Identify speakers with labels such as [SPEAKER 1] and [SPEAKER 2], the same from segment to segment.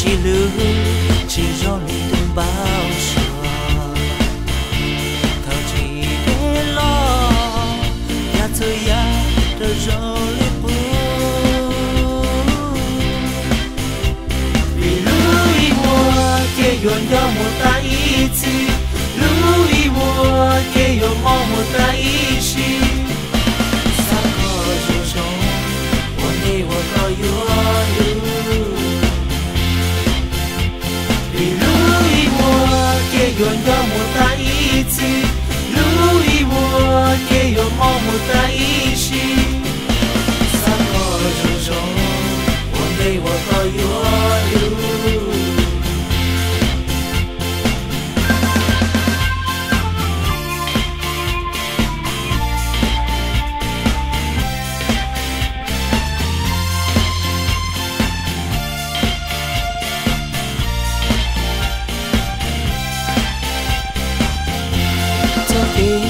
[SPEAKER 1] chỉ lưu chỉ do lý tung bao giờ thao chỉ để lo ya thôi ya đời rồi lấy bu vì lui mùa kia yon do mùa ta ít gì lui mùa kia yon mò mùa ta ít gì sao có dù sốngวันนี้ว่าก็อยู่yon do mo ta iti lui wo ke yo mo mo ta ishi sa ko jo jo one day wa ko yo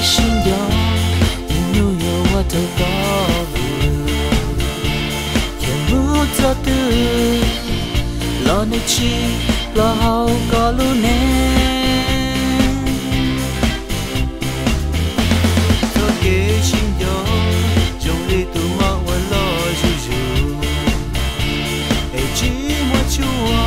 [SPEAKER 1] 心中因有我的道路，也不走的，老你去，老好个路呢。做给心中，用力度我我老住住，哎，寂寞就我。